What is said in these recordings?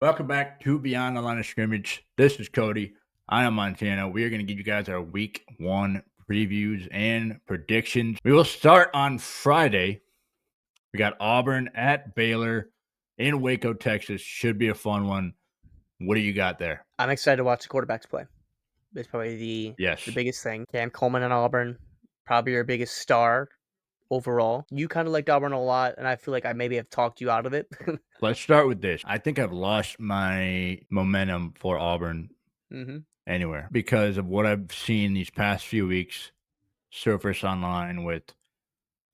Welcome back to Beyond the Line of Scrimmage. This is Cody. I am Montana. We are going to give you guys our week one previews and predictions. We will start on Friday. We got Auburn at Baylor in Waco, Texas. Should be a fun one. What do you got there? I'm excited to watch the quarterbacks play. It's probably the Yes. biggest thing. Cam Coleman and Auburn, probably your biggest star overall. You kind of liked Auburn a lot, and I feel like I maybe have talked you out of it. Let's start with this. I think I've lost my momentum for Auburn hmm anywhere because of what I've seen these past few weeks surface online with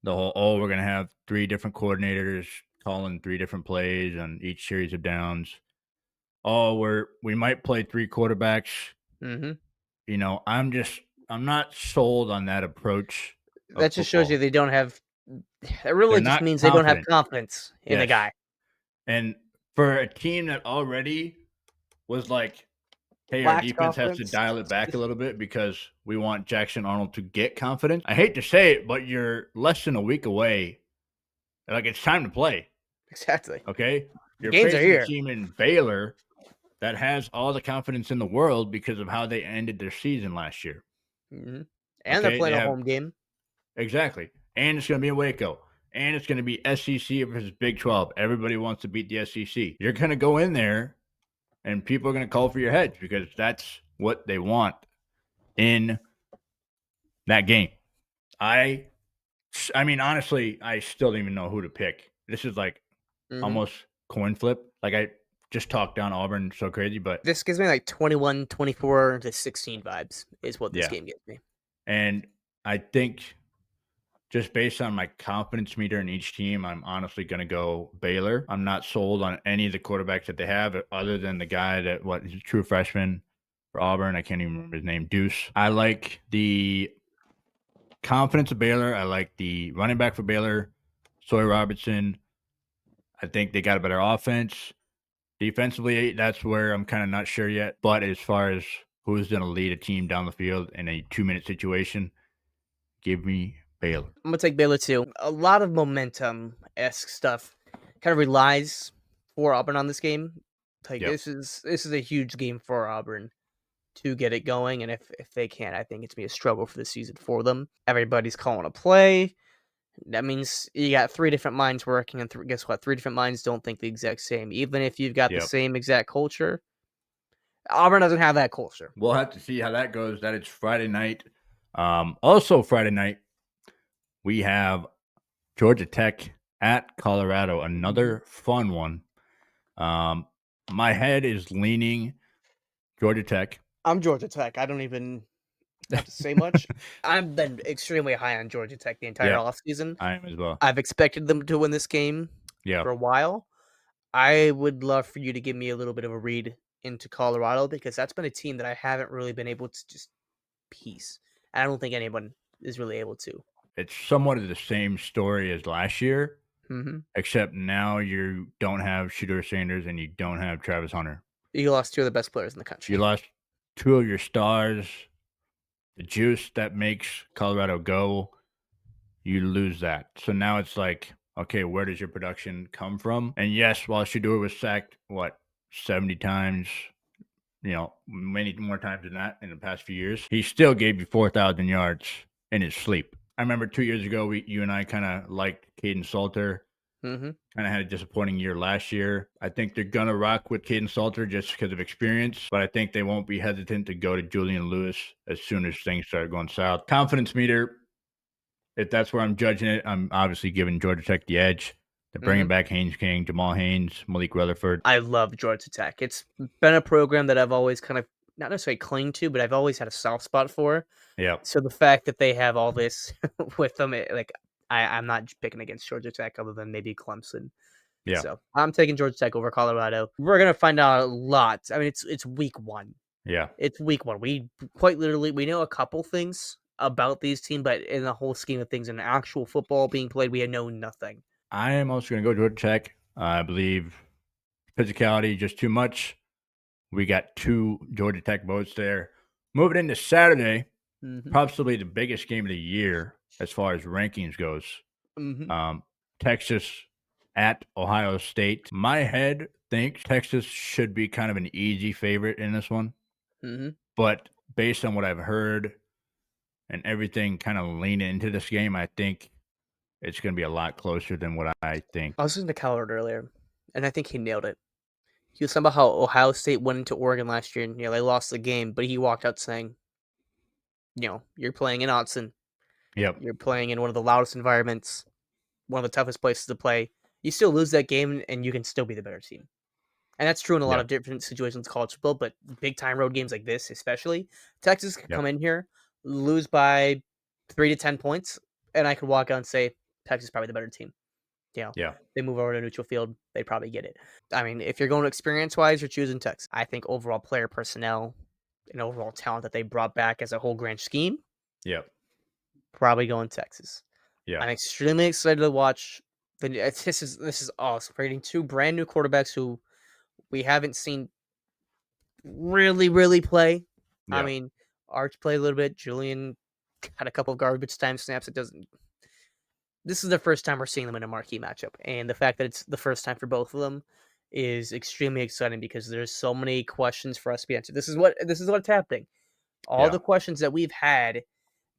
the whole, oh, we're going to have three different coordinators calling three different plays on each series of downs. Oh, we might play three quarterbacks. hmm I'm not sold on that approach of That just shows you football. they don't have. It They're really just not means they don't have confident. confidence in the Yes. guy. And for a team that already was like, hey, our Lacks defense has to confidence. dial it back a little bit because we want Jackson Arnold to get confidence. I hate to say it, but you're less than a week away. Like, it's time to play. Exactly. Okay. The You're games are facing a here. team in Baylor that has all the confidence in the world because of how they ended their season last year. hmm And they're Okay. They playing a have home game. exactly. And it's going to be in Waco. And it's going to be SEC versus Big 12. Everybody wants to beat the SEC. You're going to go in there and people are going to call for your heads because that's what they want in that game. I mean, honestly, I still don't even know who to pick. This is like hmm almost coin flip. Like I just talked down Auburn so crazy, but This gives me like 21, 24 to 16 vibes, is what this yeah. game gives me. And I think just based on my confidence meter in each team, I'm honestly going to go Baylor. I'm not sold on any of the quarterbacks that they have other than the guy he's a true freshman for Auburn. I can't even remember his name, Deuce. I like the confidence of Baylor. I like the running back for Baylor, Sawyer Robertson. I think they got a better offense. Defensively, that's where I'm kind of not sure yet. But as far as who's going to lead a team down the field in a 2-minute situation, give me Baylor. I'm gonna take Baylor too. A lot of momentum esque stuff kind of relies for Auburn on this game. Like Yep. this is a huge game for Auburn to get it going, and if they can't, I think it's gonna be a struggle for the season for them. Everybody's calling a play. That means you got three different minds working, and guess what? Three different minds don't think the exact same. Even if you've got the Yep. same exact culture, Auburn doesn't have that culture. We'll have to see how that goes. That is Friday night. Also Friday night, we have Georgia Tech at Colorado. Mhm. Another fun one. Um, my head is leaning Georgia Tech. I'm Georgia Tech. I don't even have to say much. I've been extremely high on Georgia Tech the entire Yep, offseason. I am as well. I've expected them to win this game Yeah. for a while. I would love for you to give me a little bit of a read into Colorado because that's been a team that I haven't really been able to just piece. I don't think anyone is really able to. It's somewhat of the same story as last year, Mhm. except now you don't have Shedeur Sanders and you don't have Travis Hunter. You lost two of the best players in the You country. lost two of your stars. The juice that makes Colorado go, you lose that. So now it's like, okay, where does your production come from? And yes, while Shedeur was sacked, 70 times, many more times than that in the past few years, he still gave you 4,000 yards in his sleep. I remember 2 years ago, you and I kind of liked Caden Salter. Mhm. Kind of had a disappointing year last year. I think they're going to rock with Caden Salter just because of experience, but I think they won't be hesitant to go to Julian Lewis as soon as things start going south. Confidence meter, if that's where I'm judging it, I'm obviously giving Georgia Tech the edge. They're bringing Mhm. back Haynes King, Jamal Haynes, Malik Rutherford. I love Georgia Tech. It's been a program that I've always kind of not necessarily clinged to, but I've always had a soft spot for. Yeah, So the fact that they have all this with them, I'm not picking against Georgia Tech other than maybe Clemson. yeah, So I'm taking Georgia Tech over Colorado. We're gonna find out a lot. I mean, it's week one. yeah. It's week one. We quite literally we know a couple things about these teams, but in the whole scheme of things, in actual football being played, we know nothing. I am also going to go Georgia Tech. I believe physicality just too much. We got two Georgia Tech votes there. Moving into Saturday, hmm possibly the biggest game of the year as far as rankings goes. hmm Um, Texas at Ohio State. My head think Texas should be kind of an easy favorite in this one, Mhm. but based on what I've heard and everything kind of leaning into this game, I think it's gonna be a lot closer than what I think. I was listening to Coward earlier, and I think he nailed it. He was talking about how Ohio State went into Oregon last year, and they lost the game, but he walked out saying, "You're playing in Autzen. Yep. You're playing in one of the loudest environments, one of the toughest places to play. You still lose that game, and you can still be the better team." And that's true in a lot Yep. of different situations in college football, but big time road games like this, especially, Texas could come Yep. in here, lose by 3 to 10 points, and I could walk out and say Texas is probably the better team. Yeah. They move over to neutral field, they probably get it. I mean, if you're going experience wise, you're choosing Texas. I think overall player personnel and overall talent that they brought back as a whole grand scheme, Yep. probably going Texas. Yeah. I'm extremely excited to watch. This is awesome. We're getting two brand new quarterbacks who we haven't seen really play. I Yeah. mean, Arch played a little bit. Julian had a couple of garbage time snaps. It doesn't. This is the first time we're seeing them in a marquee matchup, and the fact that it's the first time for both of them is extremely exciting because there's so many questions for us to be answered. This is what's happening. All Yeah. the questions that we've had,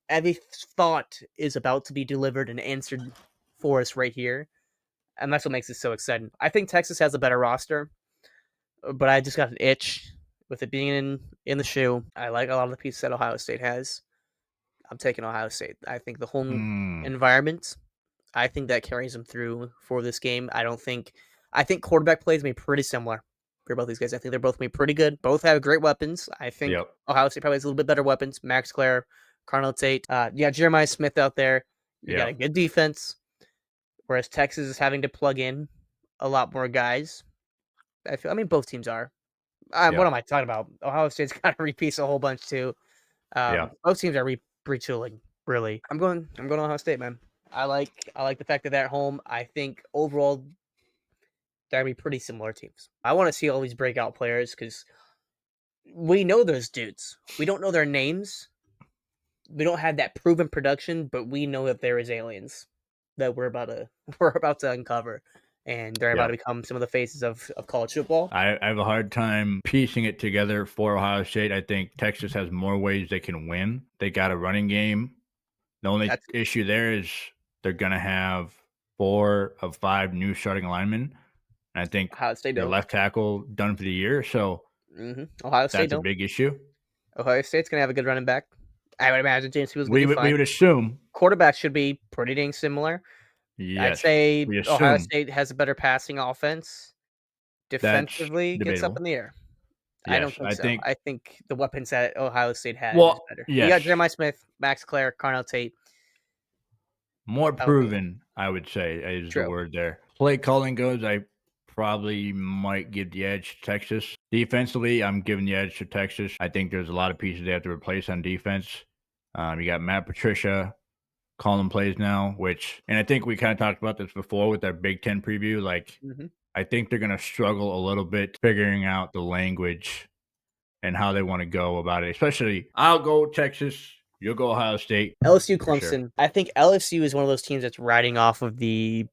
every thought is about to be delivered and answered for us right here, and that's what makes it so exciting. I think Texas has a better roster, but I just got an itch with it being in the shoe. I like a lot of the pieces that Ohio State has. I'm taking Ohio State. I think the home Mm. environment, I think that carries them through for this game. I think quarterback plays may be pretty similar for both these guys. I think they're both going to be pretty good. Both have great weapons. I think Yep. Ohio State probably has a little bit better weapons. Max Clare, Carnell Tate. You got Jeremiah Smith out there. You got a Yep. good defense, whereas Texas is having to plug in a lot more guys. I mean, both teams are. What Yeah. am I talking about? Ohio State's got to repiece a whole bunch too. Yeah. Both teams are retooling. Really, I'm going Ohio State, man. I like the fact that they're at home. I think overall they're gonna be pretty similar teams. I want to see all these breakout players because we know those dudes. We don't know their names. We don't have that proven production, but we know that there is aliens that we're about to uncover, and they're about to Yep. become some of the faces of college football. I have a hard time piecing it together for Ohio State. I think Texas has more ways they can win. They got a running game. The only That's issue there is they're gonna have 4 of 5 new starting linemen, and I think Ohio State their don't. left tackle done for the year, so Ohio State that's a don't. big issue. Ohio State's gonna have a good running back. I would imagine James Fields gonna We do would we fine. would assume, Quarterbacks should be pretty dang similar. I'd yes, say we Ohio assume State has a better passing offense. that's Defensively gets up debatable. in the air. I don't Yes, think I so. think I think the weapons that Ohio State has is well, better. You got yes, Jeremiah Smith, Max Clare, Carnell Tate. more I don't think proven, I would say, is the true. word there. Play calling goes, I probably might give the edge to Texas. Defensively, I'm giving the edge to Texas. I think there's a lot of pieces they have to replace on defense. You got Matt Patricia calling plays now, and I think we kind of talked about this before with our Big Ten preview. Like, Mhm. I think they're going to struggle a little bit figuring out the language and how they want to go about it. Especially, I'll go Texas, you'll go Ohio State LSU for sure. Clemson. I think LSU is one of those teams that's riding off of the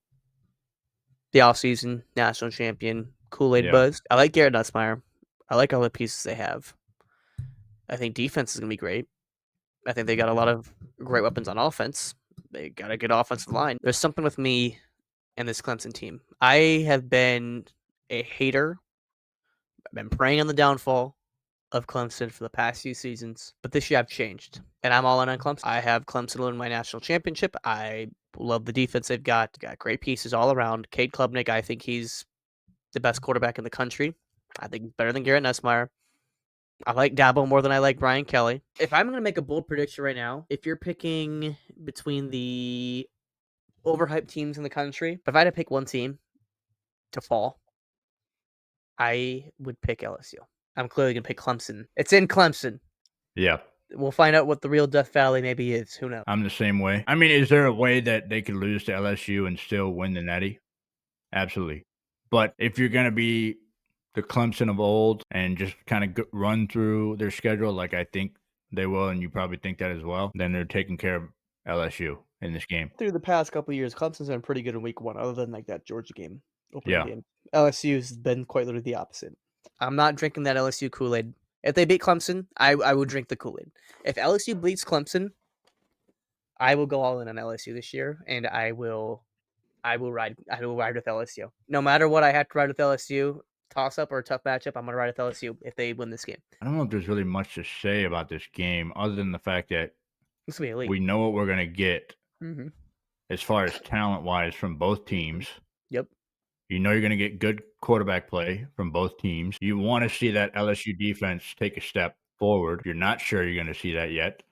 offseason national champion Kool-Aid Yeah, buzz. I like Garrett Nussmeier. I like all the pieces they have. I think defense is gonna be great. I think they got a lot of great weapons on offense. They got a good offensive line. There's something with me and this Clemson team. I have been a hater. I've been preying on the downfall of Clemson for the past few seasons, but this year I've changed, and I'm all in on Clemson. I have Clemson to win my national championship. I love the defense they've got. Got great pieces all around. Cade Klubnik, I think he's the best quarterback in the country. I think he's better than Garrett Nussmeier. I like Dabo more than I like Brian Kelly. If I'm going to make a bold prediction right now, if you're picking between the overhyped teams in the country, if I had to pick one team to fall, I would pick LSU. I'm clearly going to pick Clemson. It's in Clemson. yeah. We'll find out what the real Death Valley maybe is. Who knows? I'm the same way. I mean, is there a way that they could lose to LSU and still win the Natty? Absolutely. But if you're going to be the Clemson of old and just kind of run through their schedule like I think they will, and you probably think that as well, then they're taking care of LSU in this game. Through the past couple of years, Clemson's been pretty good in week one, other than like that Georgia game. opening Yeah. game. LSU's been quite literally the opposite. I'm not drinking that LSU Kool-Aid. If they beat Clemson, I would drink the Kool-Aid. If LSU beats Clemson, I will go all in on LSU this year, and I will ride with LSU. No matter what, I have to ride with LSU. Toss up or a tough matchup, I'm gonna ride with LSU if they win this game. I don't know if there's really much to say about this game other than the fact that This will be elite. we know what we're gonna get Mm-hmm. as far as talent-wise from both teams. Yep. You know you're gonna get good quarterback play from both teams. You wanna see that LSU defense take a step forward. You're not sure you're gonna see that yet.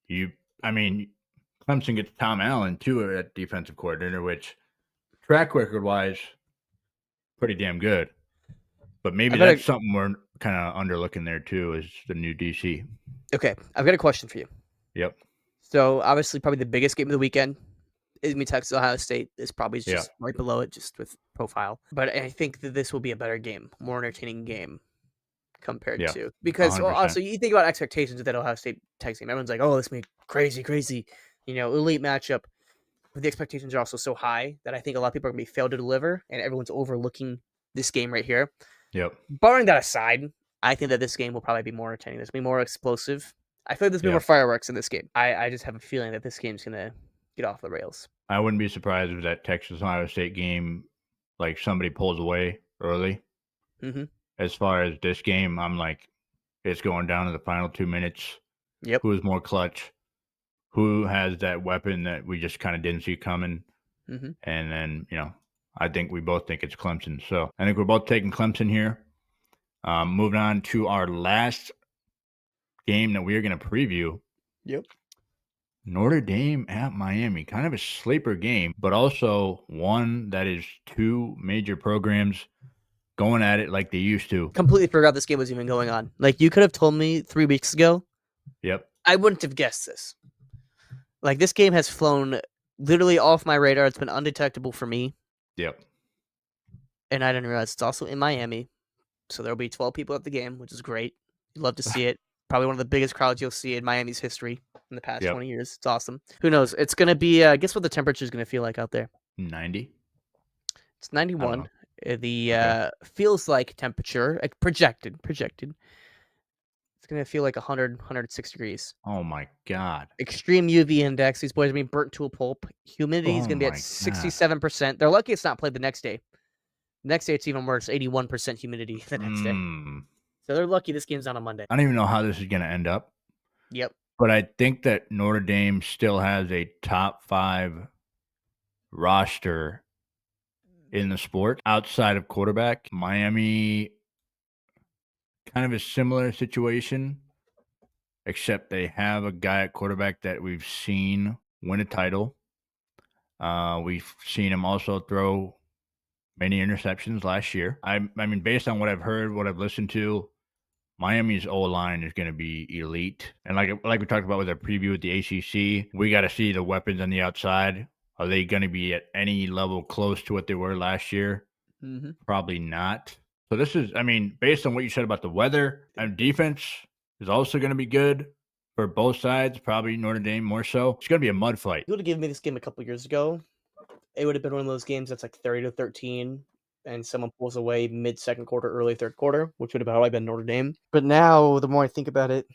You I mean, Clemson gets Tom Allen too at defensive coordinator, which track record-wise, pretty damn good. But I maybe got a that's something we're kinda underlooking there too is the new DC. Okay. I've got a question for you. Yep. So obviously, probably the biggest game of the weekend is me Texas Ohio State. Is probably Yeah. just right below it, just with profile. But I think that this will be a better game, more entertaining game compared Yeah. to because well, 100%. also you think about expectations with that Ohio State Texas game. Everyone's like, "Oh, this may be crazy, crazy," elite matchup. But the expectations are also so high that I think a lot of people are gonna be failed to deliver, and everyone's overlooking this game right here. Yep. Barring that aside, I think that this game will probably be more entertaining. This will be more explosive. I feel like there's be more Yeah. fireworks in this game. I just have a feeling that this game's gonna get off the rails. I wouldn't be surprised if that Texas Ohio State game, like somebody pulls away early. Mm-hmm. As far as this game, I'm like, it's going down to the final 2 minutes. Yep. Who is more clutch? Who has that weapon that we just kind of didn't see coming? Mm-hmm. And then, I think we both think it's Clemson. So I think we're both taking Clemson here. Moving on to our last game that we are going to preview. Yep. Notre Dame at Miami, kind of a sleeper game, but also one that is two major programs going at it like they used to. Completely forgot this game was even going on. Like you could have told me 3 weeks ago, Yep. I wouldn't have guessed this. Like this game has flown literally off my radar. It's been undetectable for me, Yep. and I didn't realize it's also in Miami. So there'll be 12 people at the game, which is great. You'd love to see it. Probably one of the biggest crowds you'll see in Miami's history in the past Yep. 20 years. It's awesome. Who knows? It's going to be, guess what the temperature is going to feel like out there? 90. It's I don't 91. know. The Okay. feels like temperature, projected. It's going to feel like 100, 106 degrees. Oh my God. Extreme UV index. These boys are being burnt to a pulp. Humidity is Oh going to be at my God. 67%. They're lucky it's not played the next day. Next day, it's even worse. 81% humidity the next day. So they're lucky this game's on a Monday. I don't even know how this is going to end up, Yep. but I think that Notre Dame still has a top 5 roster in the sport outside of quarterback. Miami, kind of a similar situation, except they have a guy at quarterback that we've seen win a title. We've seen him also throw many interceptions last year. I mean, based on what I've heard, what I've listened to, Miami's O-line is going to be elite. And like we talked about with our preview with the ACC, we got to see the weapons on the outside. Are they going to be at any level close to what they were last year? Mm-hmm. Probably not. So this is, I mean, based on what you said about the weather, and defense is also going to be good for both sides, probably Notre Dame more so. It's going to be a mud fight. If you would have given me this game a couple years ago, it would have been one of those games that's like 30-13, and someone pulls away mid-second quarter, early third quarter, which would have probably been Notre Dame. But now, the more I think about it,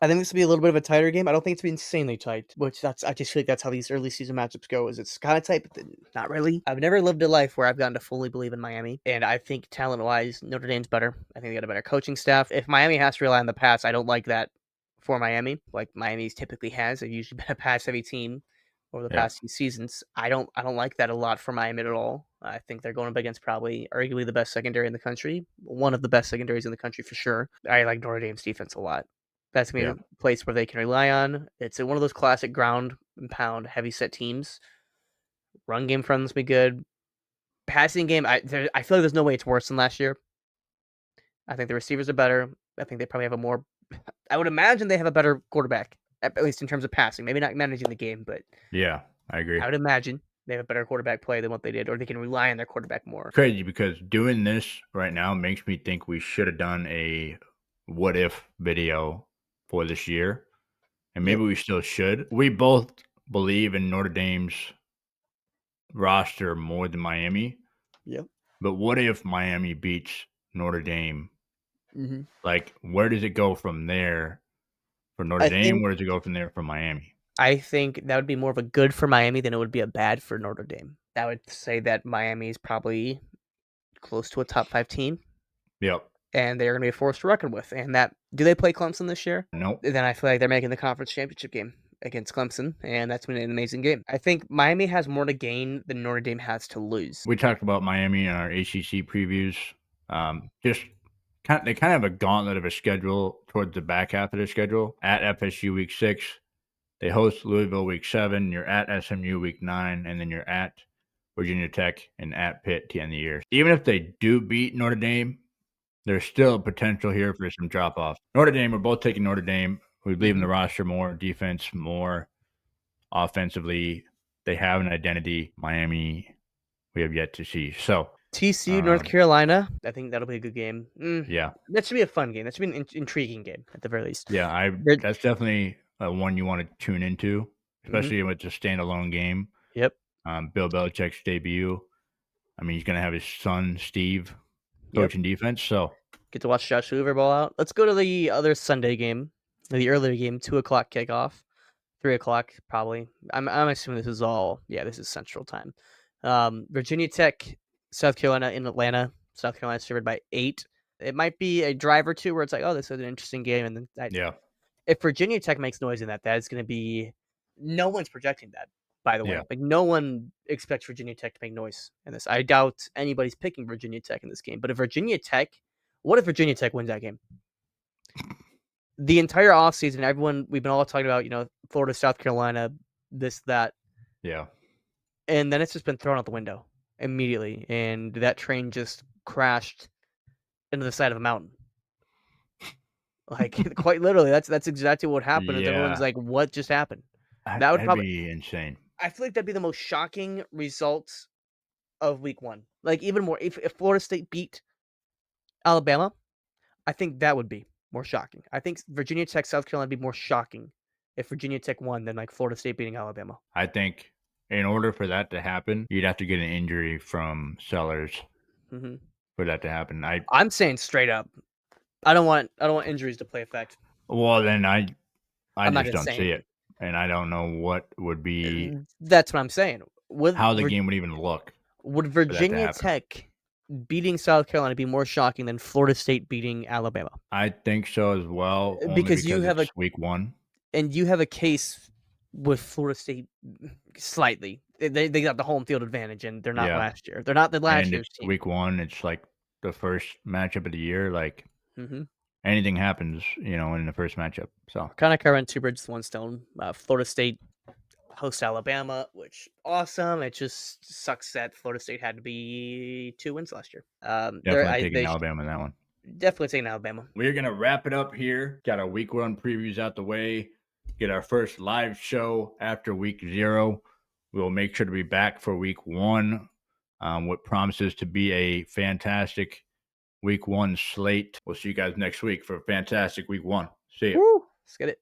I think this will be a little bit of a tighter game. I don't think it's be insanely tight, which I just feel like that's how these early season matchups go. Is it's kind of tight, but not really. I've never lived a life where I've gotten to fully believe in Miami, and I think talent-wise, Notre Dame's better. I think they got a better coaching staff. If Miami has to rely on the pass, I don't like that for Miami, like Miami's typically has. They've usually been a pass-heavy team over the past few seasons. I don't like that a lot for Miami at all. I think they're going up against probably arguably the best secondary in the country, one of the best secondaries in the country for sure. I like Notre Dame's defense a lot. That's going to be a place where they can rely on. It's one of those classic ground and pound heavy set teams. Run game for them will be good. Passing game, I feel like there's no way it's worse than last year. I think the receivers are better. I think they probably have a more. I would imagine they have a better quarterback, at least in terms of passing. Maybe not managing the game, but yeah, I agree. I would imagine they have a better quarterback play than what they did, or they can rely on their quarterback more. Crazy because doing this right now makes me think we should have done a what if video for this year, and maybe we still should. We both believe in Notre Dame's roster more than Miami. Yep. But what if Miami beats Notre Dame? Hmm. Like, where does it go from there for Notre I Dame? think Where does it go from there for Miami? I think that would be more of a good for Miami than it would be a bad for Notre Dame. I would say that Miami is probably close to a top 5 team, Yep. and they're going to be a force to reckon with. And that do they play Clemson this year? Nope. Then I feel like they're making the conference championship game against Clemson, and that's been an amazing game. I think Miami has more to gain than Notre Dame has to lose. We talked about Miami in our ACC previews. Just they kind of have a gauntlet of a schedule towards the back half of their schedule. At FSU week 6, they host Louisville week 7. You're at SMU week 9, and then you're at Virginia Tech and at Pitt to end the year. Even if they do beat Notre Dame, there's still potential here for some drop off. Notre Dame, we're both taking Notre Dame. We believe in the roster more, defense more, offensively. They have an identity. Miami, we have yet to see. So TCU, North Carolina. I think that'll be a good game. yeah, That should be a fun game. That should be an intriguing game at the very least. yeah, They're- that's definitely one you want to tune into, Mhm. especially when it's a standalone game. Yep. Bill Belichick's debut. I mean, he's going to have his son Steve Yep. coaching defense. So Get to watch Josh Hoover ball out. Let's go to the other Sunday game, the earlier game, 2:00 kickoff, 3:00 probably. I'm assuming this is all. Yeah, this is Central Time. Virginia Tech, South Carolina in Atlanta. South Carolina's favored by 8. It might be a drive or two where it's like, oh, this is an interesting game, and then yeah, if Virginia Tech makes noise in that is going to be. No one's projecting that. By the way, yeah. like no one expects Virginia Tech to make noise in this. I doubt anybody's picking Virginia Tech in this game. But if Virginia Tech, what if Virginia Tech wins that game? The entire offseason, everyone we've been all talking about, Florida, South Carolina, this, that, Yeah. and then it's just been thrown out the window immediately, and that train just crashed into the side of a mountain. Like quite literally, that's exactly what happened. Is everyone's Yeah. like, "What just happened?" That would That'd probably. be insane. I feel like that'd be the most shocking result of week 1. Like even more, if Florida State beat Alabama, I think that would be more shocking. I think Virginia Tech, South Carolina would be more shocking if Virginia Tech won than like Florida State beating Alabama. I think in order for that to happen, you'd have to get an injury from Sellers Hmm. for that to happen. I'm saying straight up, I don't want injuries to play effect. Well, then I I'm not just gonna don't say see anything. it, and I don't know what would be That's what I'm saying. how the game would even look Would for that to Virginia happen. Tech beating South Carolina be more shocking than Florida State beating Alabama? I think so as well, only Because you have it's week 1. and you have a case with Florida State slightly. They got the home field advantage, and they're not Yeah. last year. They're not the last And year's it's team. week 1. It's like the first matchup of the year. Like Mm-hmm. anything happens, in the first matchup. So Kind of covering 2 bridges, 1 stone. Florida State hosts Alabama, which awesome. It just sucks that Florida State had to be 2 wins last year. definitely taking Alabama in that one. Definitely taking Alabama. We're going to wrap it up here. Got our week 1 previews out the way. Get our first live show after week 0. We'll make sure to be back for week 1. What promises to be a fantastic week 1 slate. We'll see you guys next week for a fantastic week 1. See ya. Woo! Let's get it.